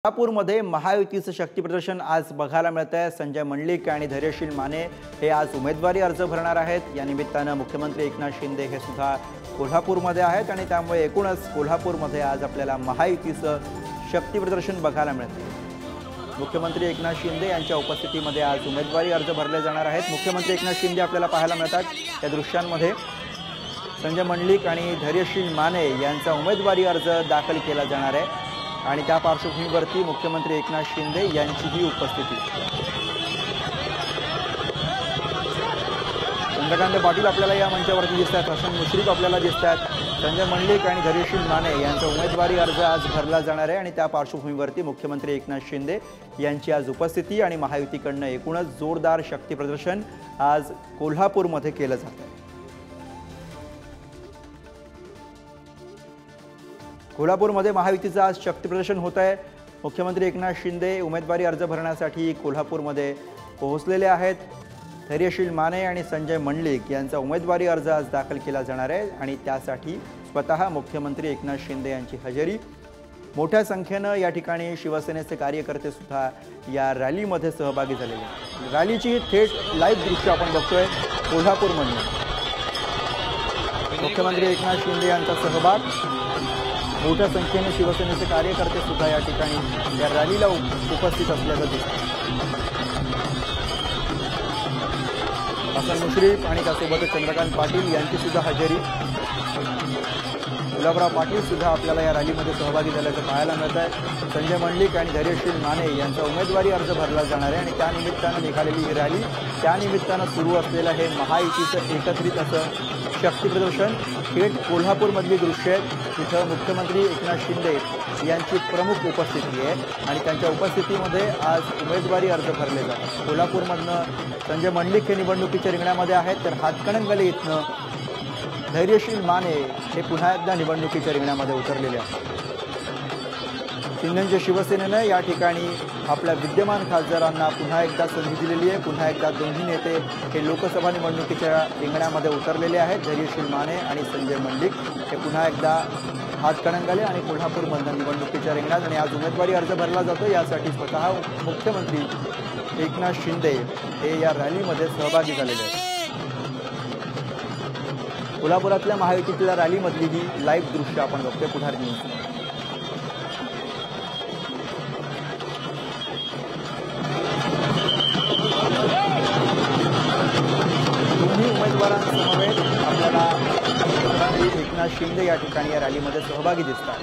कोल्हापूरमध्ये महायुतीचं शक्ती प्रदर्शन आज बघायला मिळत आहे। संजय मंडलिक आणि धैर्यशील माने हे आज उमेदवारी अर्ज भरणार आहेत। या निमित्तानं मुख्यमंत्री एकनाथ शिंदे हे सुद्धा कोल्हापूरमध्ये आहेत आणि त्यामुळे एकूणच कोल्हापूरमध्ये आज आपल्याला महायुतीचं शक्ती प्रदर्शन बघायला मिळते। मुख्यमंत्री एकनाथ शिंदे यांच्या उपस्थितीमध्ये आज उमेदवारी अर्ज भरले जाणार आहेत। मुख्यमंत्री एकनाथ शिंदे आपल्याला पाहायला मिळतात। या दृश्यांमध्ये संजय मंडलिक आणि धैर्यशील माने यांचा उमेदवारी अर्ज दाखल केला जाणार आहे आणि त्या पार्श्वभूमीवरती मुख्यमंत्री एकनाथ शिंदे यांचीही उपस्थिती। चंद्रकांत पाटील आपल्याला या मंचावरती दिसतात, हसन मुश्रीफ आपल्याला दिसतात। संजय मंडलिक आणि धैर्यशील माने यांचा उमेदवारी अर्ज आज भरला जाणार आहे आणि त्या पार्श्वभूमीवरती मुख्यमंत्री एकनाथ शिंदे यांची आज उपस्थिती आणि महायुतीकडनं एकूणच जोरदार शक्ती प्रदर्शन आज कोल्हापूरमध्ये केलं जात आहे। कोल्हापूरमध्ये महायुतीचं आज शक्ती प्रदर्शन होत आहे। मुख्यमंत्री एकनाथ शिंदे उमेदवारी अर्ज भरण्यासाठी कोल्हापूरमध्ये पोहोचलेले आहेत। धैर्यशील माने आणि संजय मंडलिक यांचा उमेदवारी अर्ज आज दाखल केला जाणार आहे आणि त्यासाठी स्वतः मुख्यमंत्री एकनाथ शिंदे यांची हजेरी। मोठ्या संख्येनं या ठिकाणी शिवसेनेचे कार्यकर्ते सुद्धा या रॅलीमध्ये सहभागी झालेले आहेत। रॅलीची थेट लाईव्ह दृश्य आपण बघतोय कोल्हापूरमधून। मुख्यमंत्री एकनाथ शिंदे यांचा सहभाग, मोठ्या संख्येने शिवसेनेचे कार्यकर्ते सुद्धा या ठिकाणी या रॅलीला उपस्थित असल्याचं दिसतं। हसन मुश्रीफ आणि त्यासोबत चंद्रकांत पाटील यांची सुद्धा हजेरी। गुलाबराव पाटील सुद्धा आपल्याला या रॅलीमध्ये सहभागी झाल्याचं पाहायला मिळत आहे। संजय मंडलिक आणि धैर्यशील माने यांचा उमेदवारी अर्ज भरला जाणार आहे आणि त्या निमित्तानं निघालेली ही रॅली, त्या निमित्तानं सुरू असलेलं हे महायुतीचं एकत्रित असं शक्ती प्रदर्शन थेट कोल्हापूरमधली दृश्य आहेत। तिथं मुख्यमंत्री एकनाथ शिंदे यांची प्रमुख उपस्थिती आहे आणि त्यांच्या उपस्थितीमध्ये आज उमेदवारी अर्ज भरले जातात। कोल्हापूरमधनं संजय मंडलिक हे निवडणुकीच्या रिंगणामध्ये आहेत, तर हातकणंगले इथनं धैर्यशील माने हे पुन्हा एकदा निवडणुकीच्या रिंगणामध्ये उतरलेले आहेत। शिंदेच्या शिवसेनेनं या ठिकाणी आपल्या विद्यमान खासदारांना पुन्हा एकदा संधी दिलेली आहे। पुन्हा एकदा दोन्ही नेते हे लोकसभा निवडणुकीच्या रिंगणामध्ये उतरलेले आहेत। धैर्यशील माने आणि संजय मंडलिक हे पुन्हा एकदा हातकणंगले आणि कोल्हापूरमधून निवडणुकीच्या रिंगणात आणि आज उमेदवारी अर्ज भरला जातो। यासाठी स्वतः मुख्यमंत्री एकनाथ शिंदे हे या रॅलीमध्ये सहभागी झालेले आहेत। कोल्हापुरातल्या महायुतीतल्या रॅलीमधली ही लाईव्ह दृश्य आपण बघतोय पुढारी न्यूज। दोन्ही उमेदवारांसमवेत आपल्याला मुख्यमंत्री एकनाथ शिंदे या ठिकाणी या रॅलीमध्ये सहभागी दिसतात।